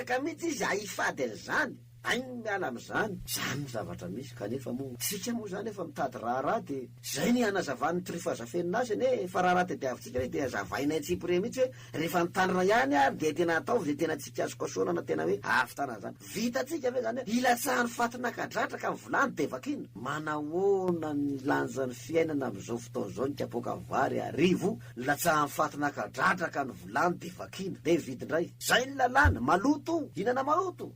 teraka mihitsy izy ahifady an'izany ainy miala am'izany zany zavatra misy kanefa moa tsika moa zany efa mitady raharaha de zay ny anazavany trifazafenina azy ane fa raharaha te diavitsika re de azavainay tsipre mihitsy hoe rehefa nitandrana ihany ary de tena atao de tena tsika azo kasoana tena hoe afitana zany vitatsika ve zany ilatsahany fatina kadratraka amin'ny vilany de vakina manahoana ny lanjan'ny fiainana am'izao fotoana zao ny kapoka vary arivo ilatsahany fatina kadratraka ny vilany de vakina de vidindray zay ny lalàna maloto hinana maloto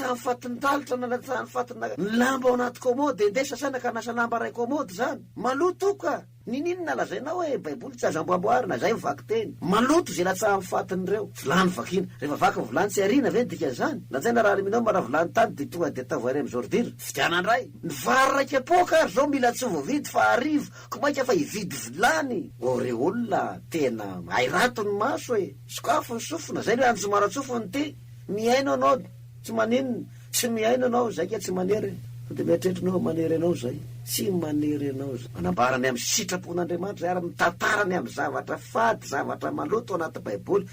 ilatsahany fatin'ny talitra na ilatsahany fatina lamba ao anaty komody endesa sana ka nasa lamba ray komody zany maloto ka ninina lazainao hoe baiboly tsy azo amboamboarina zay mivaky teny maloto zay ilatsahany fatin'ireo vilany vakina rehefa vaky vilany tsy arina ve dika zany natsaina raha minao mara vilany tany de tonga de tavoary am'zordira fidianandray ny vary raiky apoka ary zao mila tsy voavidy fa arivo ko maika fa hividy vilany ore olona tena airato ny maso e sokafo ny sofina zay hoe anjomarantsofony ty miaino anao tsy maninona tsy miaino anao zay ka tsy manery de miatretrinao manery anao zay tsy manery anao zay manambarany amin'ny sitrapon'Andriamanitra zay ary mitantarany amin'ny zavatra fady zavatra maloto anaty baiboly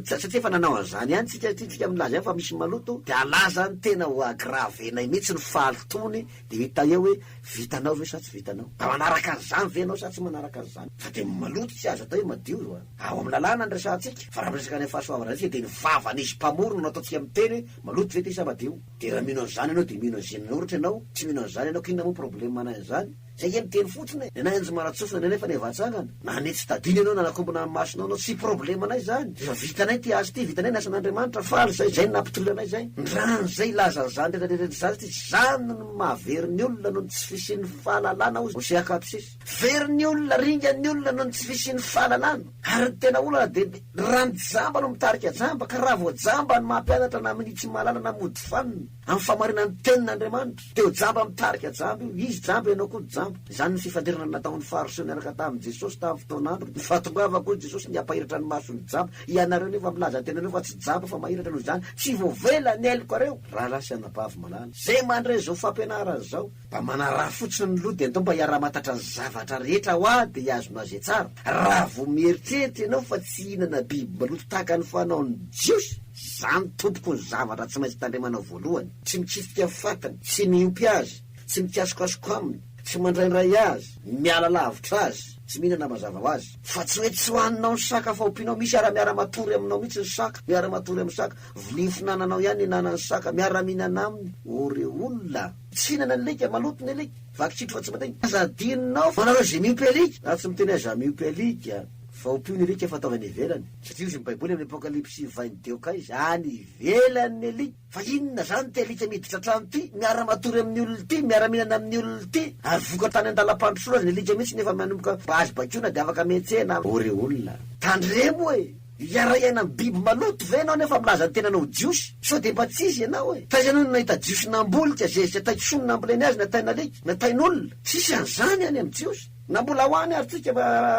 satria efa nanao an'izany ihany tsika milaza fa misy maloto de alaza ny tena ho agravenay mihitsy ny falitony de hita eo hoe vitanao ve sa tsy vitanao da manaraka an'izany ve anao sa tsy manaraka an'izany fa de maloto tsy azo atao hoe madio zo ao amin'ny lalàna andresantsika fa raha miresaka ny fahasoavana tsika de ny vavanisy mpamorona no ataotsika miteny maloto ve ty sa madio de raha mino an'izany anao de mino an'izany ohatra ianao tsy mino an'izany anao kinona mo problema anay an'izany zay ie miteny fotsiny nenay anjomarantsofina nefa nevatsangana na netsy tadiny anao nanakombona amin'ny masonao anao tsy problema anay zany efa vitanay ty azy ty vitanay nasan'Andriamanitra faly zay zay nampitory anay zay ndrano zay laza zany rehetrarehetra zany ty zany no mahaverin'ny olona no tsy fisian'ny fahalalana ozy osy akapisisy veriny olona ringan'ny olona no tsy fisian'ny fahalalana ary ny tena olana de rany jamba no mitarika jamba ka raha vo jamba ny mampianatra na minitsy mahalala na mody fanina amin'ny famarinan'ny tenin'Andriamanitra de ho jamba mitarika jamba io izy jamba ianao koa jamba zany ny fifandirana nataony faroso miaraka tamin'i Jesosy tamin'ny fotoan'andro ny fahatongavako Jesosy ny ampahiratra ny masony jamba ianareo nefa milaza tenareo fa tsy jamba fa mahiratra noho zany tsy voavela ny eloko reo raha lasy anabavy malala zay mandre zao fampianarana zao mba manaraha fotsiny ny loha de atao mba hiara-matatra ny zavatra rehetra ho a de hiazona azy tsara raha vo mieritreritra ianao fa tsy hinana biby maloto tahaka ny fanaony Jiosy zany tompoko ny zavatra tsy maintsy tandremanao voalohany tsy mitsifika fatany tsy miompy azy tsy mikasokasoko aminy tsy mandraindray azy miala lavitra azy tsy mihinana mazava ho azy fa tsy hoe tsy hoaninao ny saka fa ompianao misy ara-miara-matory aminao mihitsy ny saka miara-matory amin'ny saka vilia finananao ihany inana ny saka miara-mihinana aminy ore olona tsy hinana ny lika maloto ny alika vakitsitro fa tsy mateny azadininao manareo zay miompy alika ary tsy miteny aza miompy alika fa ompio ny alika fa ataovany ivelany satria izy ny baiboly amin'ny apokalipsy 22 ka izy any ivelany alika fa inona zany ty alika miditra trano ty miara-matory amin'ny olona ty miara-mihinana amin'ny olona ty ary vokatany an-dalam-pandrosoana azy ny alika mihitsy nefa manomboka mba azy bakiona de afaka mihetsena ore olona tandremo e iara iaina amin'ny biby maloto ve anao nefa milaza ny tenanao Jiosy so de mba tsisy ianao e fa izy anao no nahita Jiosy nambolika zay taiko sono namboleny azy nataina alika natain'olona tsisy an'izany any amin'ny Jiosy na mbola hoany ary tsika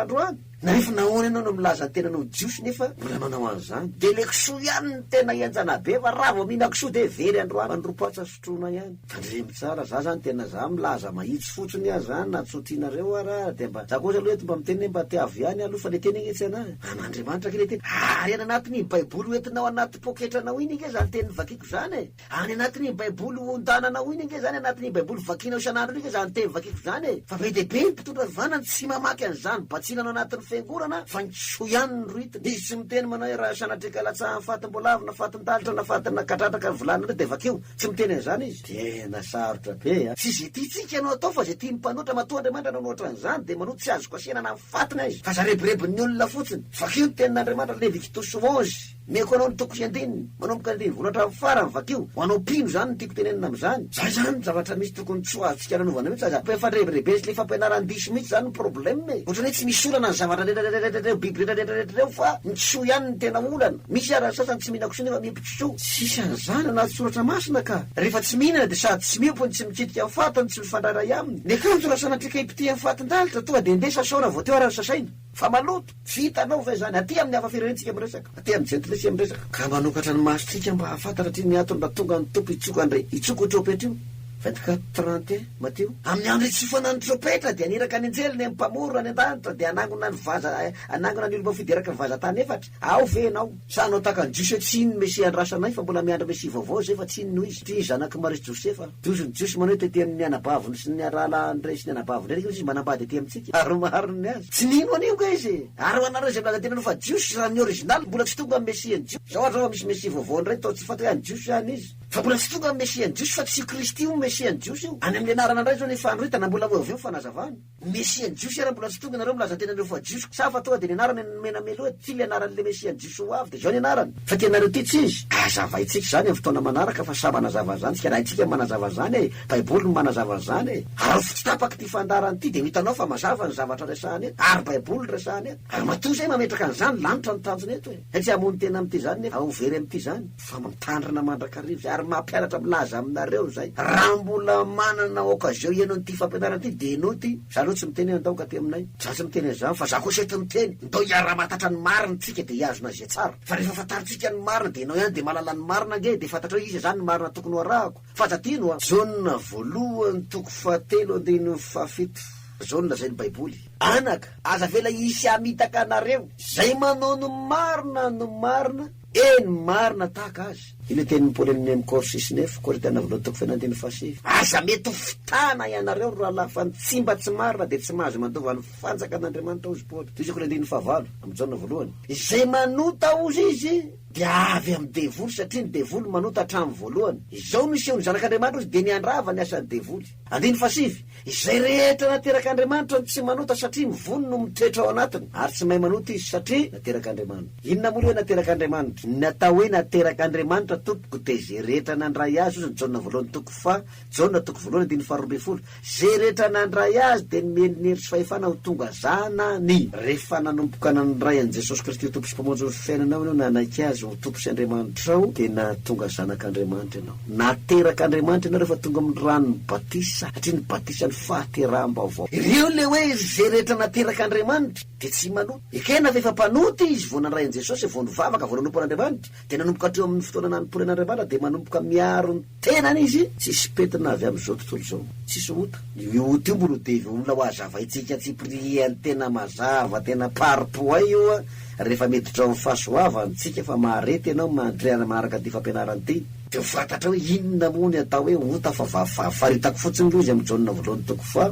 androany na rehefa nahoana ianao no milaza ny tenanao Jiosy nefa mbola manao an'izany de le kisoa ihany ny tena ianjana be fa raha vo mihina kisoa de very androany andropatsa sotrona ihany tandremy tsara za zany tena za milaza mahitsy fotsiny azy zany na tsotinareo ara de mba za kosa aloha eto mba miteny mba te avy ihany aloha fa le teny gnetsy anahy an'Andriamanitra ke le teny ary any anatin'ny baiboly hoentinao anaty poketranao iny nge zany teny vakiko zany e any anatin'ny baiboly ondananao iny nge zany anatin'ny baiboly vakinao isan'andro iny nge zany teny vakiko zany e fa be dehibe ny mpitondra vanany tsy mamaky an'izany batsinanao anatin'ny fiangonana fa nitso ihany ny roitiny izy tsy miteny manao hoe raha sanatrika latsaha fatim-boalavo na fatin-dalitra na fatina kadratraka ny volana de vakeo tsy miteny an'izany izy tena sarotra be tsy zay ty tsika anao atao fa zay tia mmpanoatra matoa Andriamanitra nanao ohatran'izany de manao tsy azo kasianana amin'ny fatina izy fa zarebirebin'ny olona fotsiny vakeo ny tenin'Andriamanitra Levikitosy 11 meko anao ny toko andininy manomboka andiny volatra farany vakeo ho anao pino zany ny tiako tenenina am'izany zay zany zavatra misy tokony tso azontsika nanovana mihitsy aza fa rebirebeny sy le fampianaran-diso mihitsy zany ny problème ohatrany hoe tsy misy olana ny zavatra rehetrarehetrarehetrareo biby rehetrarehetrarehetrareo fa nitso ihany ny tena olana misy ara sasany tsy mihina koso nefa mimpitso tsisy an'izany anaty soratra masina ka rehefa tsy mihinana de sady tsy miopony tsy mikitika amin'ny fatany tsy mifandraray aminy ne kanjo raha sanatrika ipity amin'ny fatin-dalitra tonga de ndesa saona vao teo ara ny sasaina fa maloto vitanao ve zany aty amin'ny hafa firenentsika miresaka aty amin'ny jentilesy miresaka ka manokatra ny masotsika mba hafantatra ty ny atony mba tonga ny tompo itsoka andre itsoko tropetry io 24 matio amin'ny andro tsy fanany tropetra dia aniraka any anjeliny amin'ny mpamoro any an-danitra dia anangona ny vaza anangona ny olombao fideraka ny vazatany efatra ao venao sanao taka ny jiosy tsy iny mesia andrasanay fa mbola miandra mesia vaovao zay fa tsy iny noho izy ty zanaky marisy josefa tozony jiosy manao tety amin'ny anabavony sy ny arala ndray sy ny anabavony reny izy manambady aty amintsika ary mariny azy tsy nino anio ka izy ary anareo zay milaza tena no fa jiosy raha ny original mbola tsy tonga amin'ny mesiany jiosy zao ohatra misy mesia vaovao ndray tao tsy fantatra ny jiosy zany izy fa mbola tsy tonga amin'ny mesiany jiosy fa tsy kristy io mesiany jiosy io any amin'ny anarana ndray zao ny fandroitana mbola voaveo fanazavana mesiany jiosy raha mbola tsy tonga nareo milaza tena nareo fa jiosy sa fa tonga de ny anarany menamelo ty le anaran'le mesiany jiosy ho avy de zao ny anarany fa tenareo ty tsy izy azavaitsika zany amin'ny fotoana manaraka fa sa manazava zany tsika raha itsika manazava zany e baiboly no manazava zany e ary tsy tapaky ty fandarany ty de hitanao fa mazava ny zavatra resahany eto ary baiboly resahany eto ary matoa zay mametraka an'izany lanitra ny tanjony eto e satria amony tena am'ty zany nefa aovery am'ty zany fa mitandrina mandrakarivo zay ary mampianatra milaza aminareo zay raha mbola manana okazio ianao ty fampianarana ty de enao ty zany tsy miteny andao ka ty aminay za tsy miteny zany fa za koa sety miteny ndao iara matatra ny marina tsika de iazona zay tsara fa rehefa fantaritsika ny marina de enao ihany de malala ny marina nge de fantatrao izy zany ny marina tokony ho arahako fa zatino a jauna voalohany toko fahatelo andiny fahafito jauna zay ny baiboly anaka aza vela isy amitaka anareo zay manao no marina eny marina tahaka azy iny tenin'ny paoly amin'ny corsis 9 koritana voalohany toko fenandiny fasivy aza mety ho fitana ianareo raha lafa ny tsimba tsy marina de tsy mahazo mandova ny fanjaka an'andriamanitra ozy paoly toy izy koritandiny fahavalo amin'ny jaona voalohany zay manota ozy izy de avy amin'ny devoly satria ny devoly manota hatramy voalohany izao miseo ny zanak'andriamanitra ozy de niandrava ny asan'ny devoly andiny fasivy izay rehetra naterak'andriamanitra tsy manota satria mivony no mitoetra ao anatiny ary tsy mahay manota izy satria naterak'andriamanitra inona moa hoe naterak'andriamanitra natao hoe naterak'andriamanitra tompoko de zay rehetra nandray azy ozy ny jaona voalohany toko fa jaona toko voalohany andiny faharoambin'ny zay rehetra nandray azy de nymeniny sy fahefana ho tonga zanany rehefa nanomboka nandray an Jesosy Kristy ho tompo sy mpamonjy ny fiainanao ianao nanaiky azy ho tompo sy Andriamanitra ao de natonga zanak'Andriamanitra ianao naterak'Andriamanitra ianao rehefa tonga amin'ny rano batisa satria ny batisa ny fahateram-baovao ireo le hoe zay rehetra naterak'Andriamanitra de tsy manota ekena fa efa mpanoty izy vao nandray an Jesosy vao nivavaka vao nanompo an'Andriamanitra de nanomboka hatreo amin'ny fotoana nanopony an'Andriamanitra de manomboka miaro ny tenany izy tsisy petina avy am'izao tontolo zao tsisy ota io ota io mbolo de olona ho azavaitsika tsy priany tena mazava tena paripoa io rehefa miditra ao amin'ny fahasoavany tsika fa maharety ianao mandreana maharaka ty fampianarany ty de fantatra hoe inona moa ny atao hoe ota fa faritako fotsiny lozy amin'ny jaona voalohany toko fa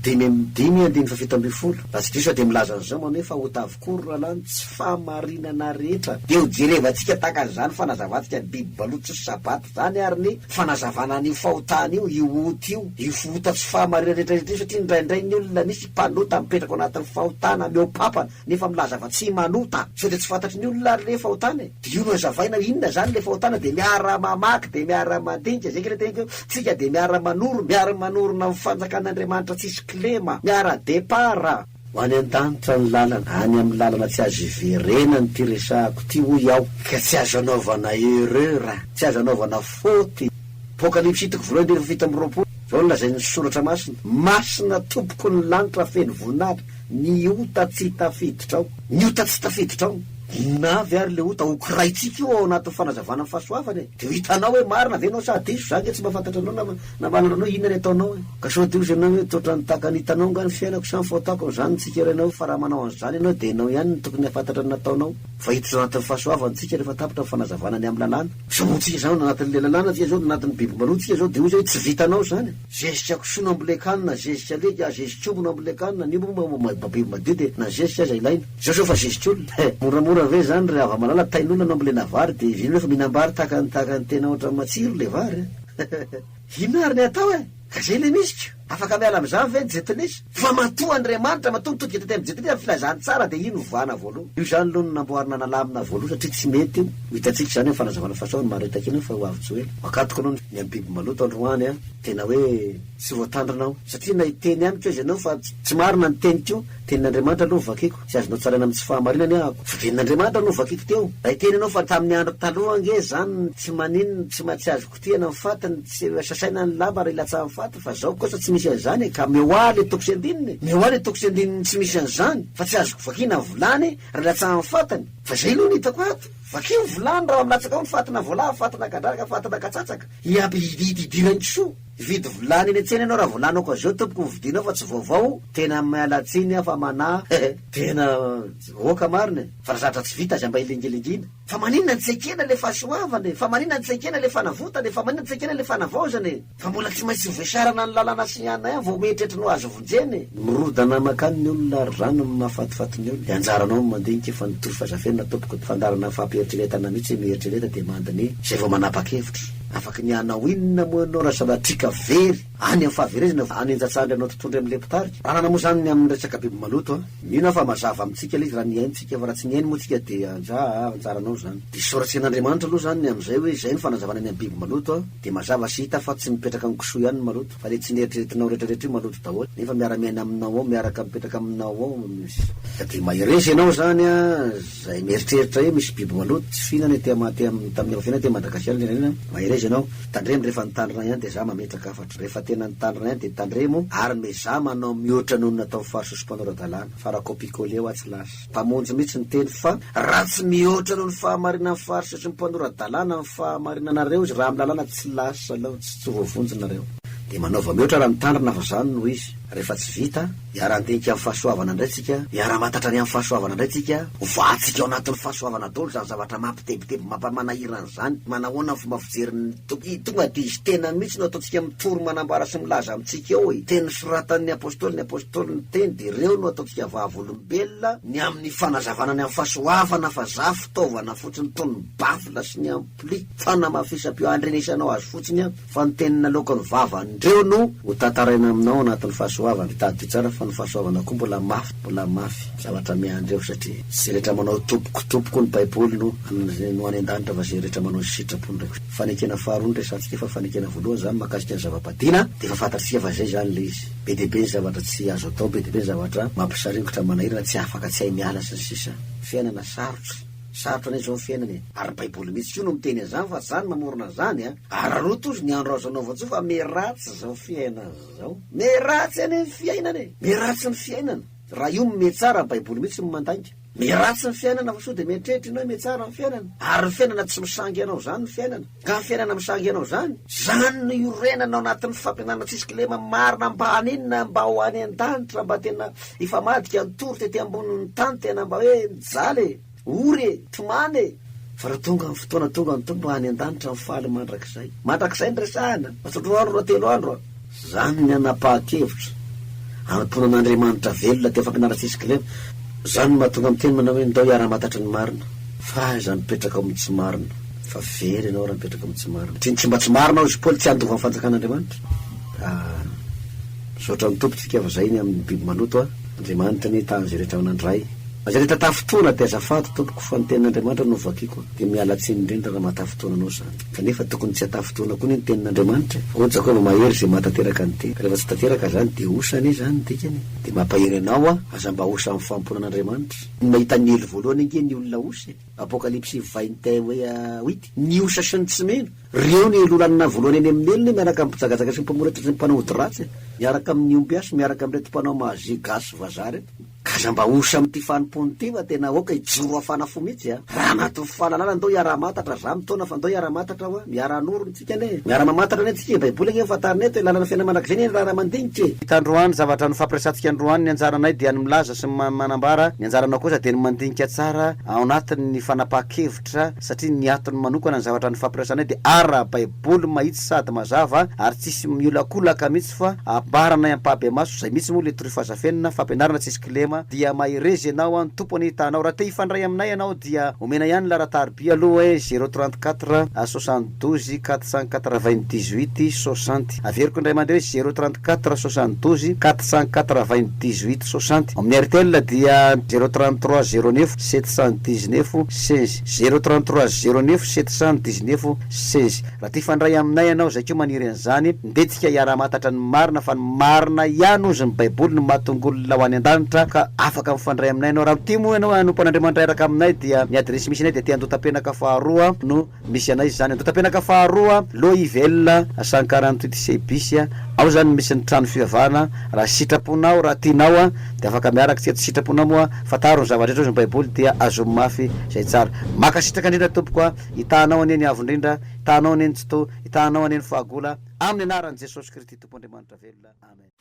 dimy andiny fa fito ambin'ny folo raha tsy diso de milaza an'izao manao hoe fa ota avokory rahalany tsy famarinana rehetra de ho jerevantsika tahaka an'izany fanazavatsika biby baloto sy sabaty zany ary ny fanazavana n'io fahotana io ota io ota tsy fahamarinana rehetrarehetra satria ndraindray ny olona misy mpanota mipetraka ao anatin'ny fahotana meopapana nefa milaza fa tsy manota so de tsy fantatry ny olona le fahotana de io no azavaina inona zany le fahotana de miara mamaky de miara mandinika zay kereteniko tsika de miara manorona mifanjakan'Andriamanitra tsisy klema miara depara ho any an-danitra ny lalana any amin'ny lalana tsy azo iverenany ty resahako ty hoy aho ka tsy azo anaovana erreur tsy azo anaovana faute apokalypsy toko voalohany de fito amby roapolo zao no lazay ny soratra masina tompoko ny lanitra feno voninahitra ny ota tsy tafiditra ao ny ota tsy tafiditra ao navy ary le ota ho kiraitsika io ao anatin'ny fanazavana ny fahasoavany de hitanao hoe marina venao sa diso zany tsy mba fantatra anao namananao inona ny ataonao ka sao de ozy anao hoe totra ny taka ny hitanao nga ny fiainako samy fotako zany tsika renao fa raha manao an'izany ianao de enao ihany ny tokony hafantatra ny nataonao fa hiditra anatin'ny fahasoavany tsika rehefa tapitra ny fanazavana ny amin'ny lalàna samotsika zao anatin'le lalàna tsika zao anatin'ny biby malotsika zao de ozy hoe tsy vitanao zany zezika kosono ambolekanina zezika leky zezik'ombono ambolekanina ny biby madio de na zezika aza ilaina zao fa zezik'olona moramora ve zany re ava malala tain'olona no ambolena vary de vino refa mihinam-bary tahaka ny tena ohatra matsiro le vary ino ary ny atao ka zay le misika afaka miala am'izany ve jetonisa fa matoa Andriamanitra matoa mitodika tety amin'ny jetonisa filazany tsara de ino vana voalohany io zany aloha no namboarina nalamina voalohany satria tsy mety io hitatsika zany hoe fanazavana fahasoavany maretaka iny fa ho avy joely makatoko anao ny amin'ny biby maloto androany tena hoe tsy voatandrinao satria na iteny amiko izy anao fa tsy marina ny teny teo tenin'Andriamanitra aloha vakiko tsy azonao tsaraina amin'ny tsy fahamarinany ahako fa tenin'Andriamanitra aloha vakiko teo raha iteny anao fa tamin'ny andro taloha nge zany tsy maninona tsy mahatsy azo kotiana amin'ny fatiny tsy sasaina ny lamba raha ilatsa amin'ny faty fa zao kosa tsy misy an'izany ka meoaly toko sy andininy meoaly toko sy andininy tsy misy an'izany fa tsy azoko vakina volany raha ilatsa amin'ny fatany fa zay aloha ny hitako ato vakio volany raha milatsaka ao ny fatina voalava fatina kadraraka fatina katsatsaka iaby idirany kisoa vidy volany eny an-tsena ianao raha volanao koa zao tompoko vidinao fa tsy vaovao tena mialatsiny fa manà tena oka marina fa raha zatra tsy vita azy mba ilengelengina fa maninona ny tsaikena le fahasoavany fa maninona ny tsaikena le fanavotany fa maninona ny tsaikena le fanavaozany fa mbola tsy maintsy voasarana ny lalàna siana ihany vao mieritreritra azo vonjeny mirodana makany ny olona ary rano mahafatifatiny olona anjaranao mandinika fa nitory fazafenina tompoko fandarana fampieritrretana mihitsy mieritrereta dia mandany zay vao manapa-kevitra afaky ny anao inona moa anao raha samatrika very any amin'ny fahaverezana any anjatsandry anao tontondry amin'ny lepitarika raha nana moa zany amin'ny resaka biby maloto mino fa mazava amintsika izy raha ny aintsika fa raha tsy ny ainy moa tsika dia anjaranao zany de soratsy n'Andriamanitra aloha zany am'izay hoe zay ny fanazavana ny amin'ny biby maloto de mazava sy hita fa tsy mipetraka amin'ny kisoa ihany ny maloto fa le tsy nieritreretinao rehetrarehetra maloto daholo nefa miara-miaina aminao ao miaraka mipetraka aminao ao de maherezy ianao zany zay mieritreritra hoe misy biby maloto tsy fihinana tamin'ny avafina te Madagasikara maherezy ianao tandremo rehefa nitandrina ihany de za mametraka afatra rehefa tena nitandrina ihany de tandremo ary meza manao mihoatra noho natao fahasosom-panoradalàna farakopikôly eo atsy lasa mpamonjy mihitsy ny teny fa raha tsy mihoatra noho ny fahamarinana ny fahasosom-panoradalàna ny fahamarinanareo izy raha amin'ny lalàna tsy lasa lao tsy voavonjinareo de manaova mihoatra raha mitandrina fa zany no izy rehefa tsy vita iara-andenika amin'ny fahasoavana indray tsika iara-matatra ny amin'ny fahasoavana indray tsika ovatsika ao anatin'ny fahasoavana dolo zany zavatra mampitebiteby mampamanahirana zany manahoana ny fomba fijeriny tonga de izy tena mihitsy no ataontsika mitory manambara sy milaza amintsika eo teny soratan'ny apôstôly ny teny de reo no ataontsika vavolombelona ny amin'ny fanazavana ny amin'ny fahasoavana fa za fitaovana fotsiny tony bafla sy ny ampli fanamafisam-pio andrenisanao azy fotsiny fa ny tenina lokony vava ndreo no ho tantaraina aminao anatin'ny fahasoavana vitady tsara fa ny fahasoavana koa mbola mafy zavatra miandreo satria zay rehetra manao tompoko ny baiboly no any an-danitra fa zay rehetra manao sitrapony ndraiky fanekena faharoa resatsika fa fanekena voalohany zany makasika ny zava-padina de fa fantatsika fa zay zany le izy be dehibe ny zavatra tsy azo atao be dehibe ny zavatra mampisaringotra manahirana tsy afaka tsy hay miala sy ny sisa fiainana sarotra anay zao ny fiainany ary baiboly mihitsy io no miteny azany fa zany mamorona zany ary roto izy ny andro azo anao vatso fa meratsy zao fiainana zao meratsy any fiainana meratsy ny fiainana raha io metsara baiboly mihitsy mandainga meratsy ny fiainana fa so de mieritreritra ianao metsara ny fiainana ary ny fiainana tsy misangy anao zany ny fiainana ka ny fiainana misangy anao zany no iorenana ao anatin'ny fampianana tsisikilema marina mba aninona mba ho any an-danitra mba tena ifamadika nitory tety ambonin'ny tany tena mba hoe mijaly ory tomany fa raha tonga ny fotoana tonga ny tombo any an-danitra mifaly mandrakizay ny resahana roa andro roa telo andro zany ny anapa-kevitra anamponan'Andriamanitra velona te fampianara-tsisikilema zany mahatonga amin'ny teny manao hoe ndao iara-matatra ny marina fa zany mipetraka amin'ny tsy marina fa very ianao raha mipetraka amin'ny tsy marina tsy mba tsy marina ao izy paoly tsy andova amin'ny fanjakan'Andriamanitra sotra ny tompotsika fa zay ny amin'ny biby maloto Andriamanitra ny tany zay rehetra manandray zay rehetra tafotoana te azafato tompoko fa ny tenin'Andriamanitra no vakiko de mialatsiny indrindra raha mahatafotoana anao zany kanefa tokony tsy hatafotoana koa ny tenin'Andriamanitra ohatsy koa mahery zay mahatateraka ny teny rehefa tsy tateraka zany de osany zany dikany de mampahery anao aza mba osa amin'ny famponan'Andriamanitra mahita ny elo voalohany inge ny olona osy apokalipsy 21:8 ny osa sy ny tsy meno reo ny elolanina voalohany eny amin'ny elony miaraka amin'ny mpijagajaga sy ny mpamoretra sy ny mpanao ody ratsy miaraka amin'ny omby asy miaraka amin'ny reto mpanao mahazy gasy vazary kaza mba osa amin'ity fanimpony ty fa tena oka ijoro afanafo mihitsy raha anatin'ny fahalalana ndao iara-matatra za mitona fa ndao iara-matatra hoa miara-norony tsika ne miara-mamatatra ne tsika baiboly gne fantarina eto lalana fiaina manak'izay ne raha mandinitra hitandroany zavatra no fampiresatsika androany ny anjaranay dia ny milaza sy manambara ny anjaranao kosa de ny mandinika tsara ao anatin'ny fanapa-kevitra satria ny atony manokana ny zavatra ny fampiresanay de ara baiboly mahitsy sady mazava ary tsisy miolakolaka mihitsy fa ambaranay ampabe maso zay mihitsy moa le torifazafenina fampianarana tsisikilema dia maherezy ianao ny tompony hitanao raha te hifandray aminay ianao dia omena ihany laratarby aloha hoe 034 72 498 60 averiko indray mandray 034 72 498 60 amin'ny RTL dia 033 09 719 16 033 09 719 16 raha te hifandray aminay ianao zay keo maniry an'izany ndetsika iara-matatra ny marina fa ny marina ihany ozy ny baiboly no mahatongolona ho any an-danitra ka afaka mifandray aminay anao raha ty moa ianao anompan'Andriamanitra iraka aminay dia ny adresy misy anay dia te Andotapenaka faharoa no misy anay zany Andotapenaka faharoa Loivel 148 Sebis ao zany misy ny trano fivavahana raha sitraponao raha tianao de afaka miaraka tsy sitraponao moa fataro ny zavatra rehetra ny baiboly dia azo mafy zay tsara makasitraka indrindra tompoko hitanao anie ny avo indrindra hitanao aneny tsy to hitanao aneny fahagola amin'ny anaran'i Jesosy Kristy Tompo Andriamanitra velona amen.